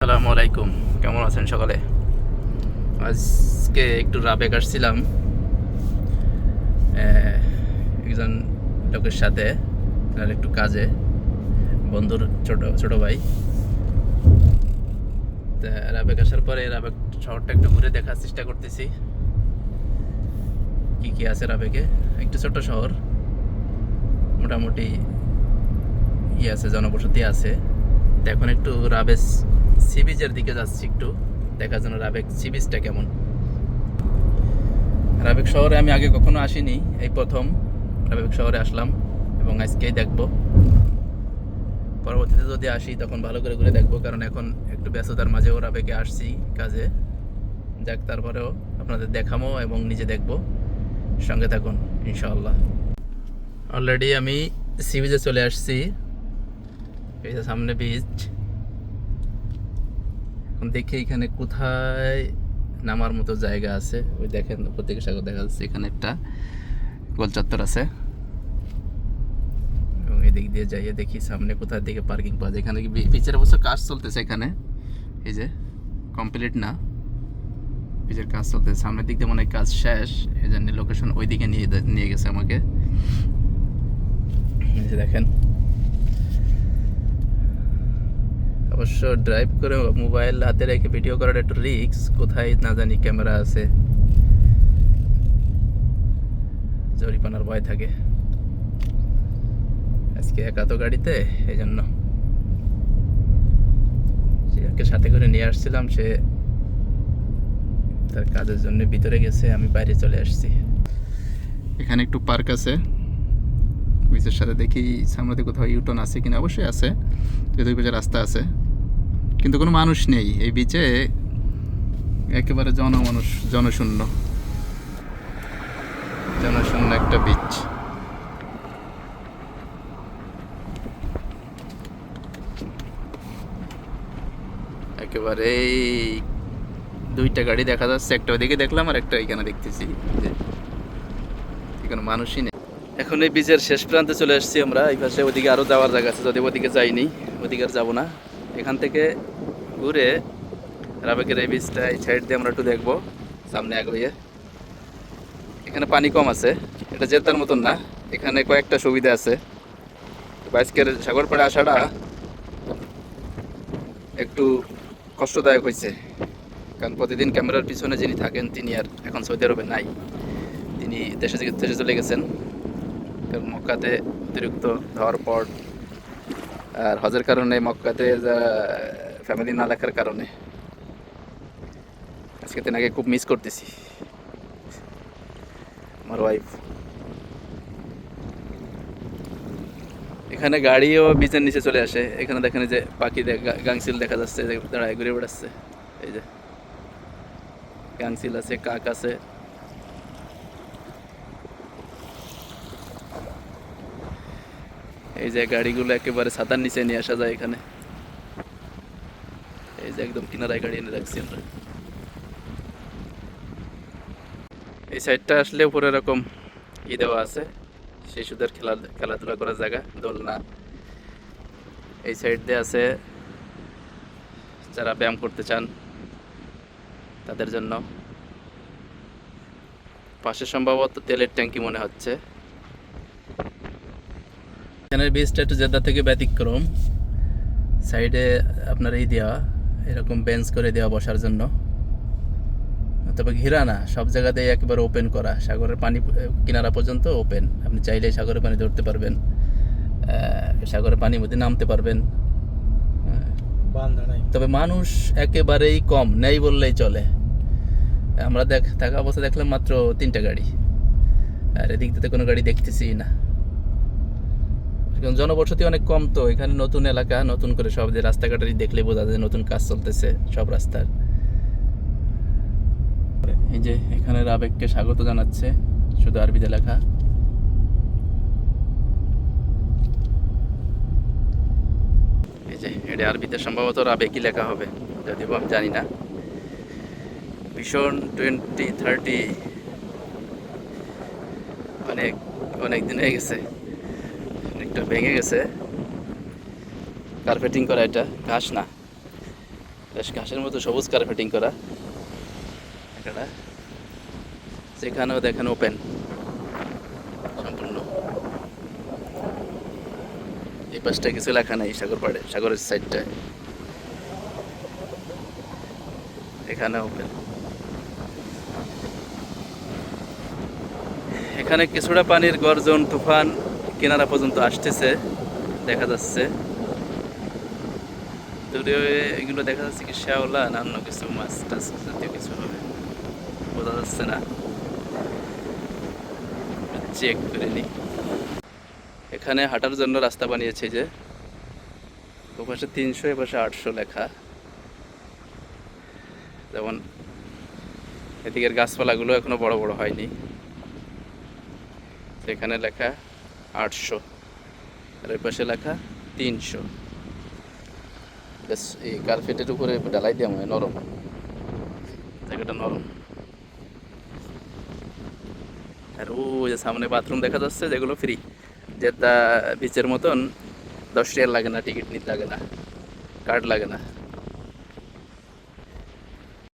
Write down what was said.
আসসালামু আলাইকুম, কেমন আছেন সকালে? আজকে একটু রাবেক আসছিলাম একজন লোকের সাথে, আর একটু কাজে, বন্ধুর ছোট ছোট ভাই। তা রাবেক আসার পরে রাবেক শহরটা একটু ঘুরে দেখার চেষ্টা করতেছি, কি কি আছে রাবেকে। একটু ছোট শহর, মোটামুটি আছে, জনবসতি আছে। তো এখন একটু রাবেক সি বিচের দিকে যাচ্ছি, একটু দেখার জন্য রাবেক সি বিচটা কেমন। রাবেক শহরে আমি আগে কখনো আসিনি, এই প্রথম রাবেক শহরে আসলাম এবং আজকেই দেখব। পরবর্তীতে যদি আসি তখন ভালো করে ঘুরে দেখবো, কারণ এখন একটু ব্যস্ততার মাঝেও রাবেকে আসছি কাজে। যাক, তারপরেও আপনাদের দেখাবো এবং নিজে দেখব, সঙ্গে থাকুন ইনশাআল্লাহ। অলরেডি আমি সি বিচে চলে আসছি, এই যে সামনে বিচ। এখন দেখি এখানে কোথায় নামার মতো জায়গা আছে। ওই দেখেন উপর থেকে সাগর দেখা যাচ্ছে, এখানে একটা গোল চত্বর আছে এবং এদিক দিয়ে যাইয়ে দেখি সামনে কোথার দিকে পার্কিং পাওয়া যায়। এখানে বিচের অবশ্য কাজ চলতেছে, এখানে এই যে কমপ্লিট না, বিচের কাজ চলতেছে। সামনের দিক দিয়ে মনে হয় কাজ শেষ, এই জন্য লোকেশন ওই দিকে নিয়ে গেছে আমাকে। এই যে দেখেন, অবশ্য ড্রাইভ করে মোবাইল হাতে রেখে ভিডিও করার একটু রিস্ক, কোথায় না জানি ক্যামেরা আছে, জরিমানার ভয় থাকে। আজকে একা তো গাড়িতে, এই জন্য যাকে সাথে করে নিয়ে আসছিলাম সে তার কাজের জন্য ভিতরে গেছে, আমি বাইরে চলে আসছি। এখানে একটু পার্ক আছে বিচের সাথে, দেখি সামনে কোথাও ইউটার্ন আছে কিনা। অবশ্যই আছে, দুই পাশে রাস্তা আছে, কিন্তু কোনো মানুষ নেই এই বিচে, একেবারে জনশূন্য জনশূন্য একটা বিচ। একেবারে দুইটা গাড়ি দেখা যাচ্ছে, একটা ওইদিকে দেখলাম আর একটা এখানে দেখতেছি, যে এখানে মানুষই নেই। এখন এই বিচের শেষ প্রান্তে চলে আসছি আমরা। এই পাশে ওদিকে আরও যাওয়ার জায়গা আছে, যদি ওদিকে যাইনি, ওদিকে আর যাবো না। এখান থেকে ঘুরে রাবেকের এই বিচটা এই সাইড দিয়ে আমরা একটু দেখবো সামনে আগে। এখানে পানি কম আছে, এটা জেতার মতন না, এখানে কয়েকটা সুবিধা আছে। আজকের সাগর পাড়ে আসাটা একটু কষ্টদায়ক হয়েছে, কারণ প্রতিদিন ক্যামেরার পিছনে যিনি থাকেন তিনি আর এখন সৌদি আরবে নাই, তিনি দেশে চলে গেছেন। কারণ মক্কাতে অতিরিক্ত ধর পড় আর হজের কারণে, মক্কাতে ফ্যামিলি না দেখার কারণে আজকে তেনাকে খুব মিস করতেছি, আমার ওয়াইফ। এখানে গাড়িও বিচের নিচে চলে আসে। এখানে দেখেন যে পাখি গাংসিল দেখা যাচ্ছে, দাঁড়ায় ঘুরে বেড়াচ্ছে। এই যে গাংসিল আছে, কাক আছে। এই যে গাড়িগুলো একেবারে ছাতার নিচে নিয়ে আসা যায় এখানে। এই যে একদম কিনারায় গাড়ি এনে রাখছি আমরা। এই সাইডটা আসলে উপরে এরকম দেওয়া আছে, শিশুদের খেলাধুলা করার জায়গা, দোলনা। এই সাইড দিয়ে আছে যারা ব্যায়াম করতে চান তাদের জন্য। পাশে সম্ভবত তেলের ট্যাঙ্কি মনে হচ্ছে। এখানের বিচটা একটু জেদ্দা থেকে ব্যতিক্রম, সাইডে আপনার দেওয়া এরকম বেঞ্চ করে দেওয়া বসার জন্য, তবে ঘেরা না, সব জায়গাতেই একেবারে ওপেন করা, সাগরের পানি কিনারা পর্যন্ত ওপেন। আপনি চাইলেই সাগরের পানি ধরতে পারবেন, সাগরের পানির মধ্যে নামতে পারবেন। তবে মানুষ একেবারেই কম, নেই বললেই চলে। আমরা থাকা অবস্থা দেখলাম মাত্র 3টা গাড়ি, আর এদিক থেকে কোনো গাড়ি দেখতেছি না। জনবসতি অনেক কম তো এখানে, নতুন এলাকা, নতুন করে সব যে রাস্তাঘাটেরই দেখলে বোঝা যায় নতুন কাজ চলতেছে সব রাস্তার। এই যে এখানে রাবেককে স্বাগত জানাচ্ছে, শুধু আরবিতে লেখা। এই যে এটা আরবিতে সম্ভবত রাবেকই লেখা হবে, যদিও আমি জানি না। ভীষণ 2030 অনেক অনেক দিন হয়ে গেছে, অনেকটা ভেঙে গেছে। কার্পেটিং করা, এটা ঘাস না, বেশ ঘাসের মতো সবুজ কার্পেটিং করা একটা, সেখানেও দেখেন ওপেন সম্পূর্ণ। এই পাশটা কিছু লেখা নাই, সাগর পাড়ে সাগরের সাইডটায়, এখানে ওপেন। এখানে কিছুটা পানির গর্জন তুফান কিনারা পর্যন্ত আসতেছে দেখা যাচ্ছে। দূরে এগুলো দেখা যাচ্ছে কি শ্যাওলা না অন্য কিছু মাছ টাছ জাতীয় কিছু হবে, বোঝা যাচ্ছে না, চেক করে নি। এখানে হাঁটার জন্য রাস্তা বানিয়েছে যে, ওপাশে 300 এপাশে 800 লেখা। যেমন এদিকের গাছপালাগুলো এখনো বড় বড় হয়নি, সেখানে লেখা 800 আর ওই পাশে লেখা 300। বেশ এই কার্পেটের উপরে ঢালাই দেওয়া হয়, নরম, জায়গাটা নরম। আর ওই যে সামনে বাথরুম দেখা যাচ্ছে যেগুলো ফ্রি, যেটা বিচের মতন 10 টাকা লাগে না, টিকিট নিতে লাগে না, কার্ড লাগে না।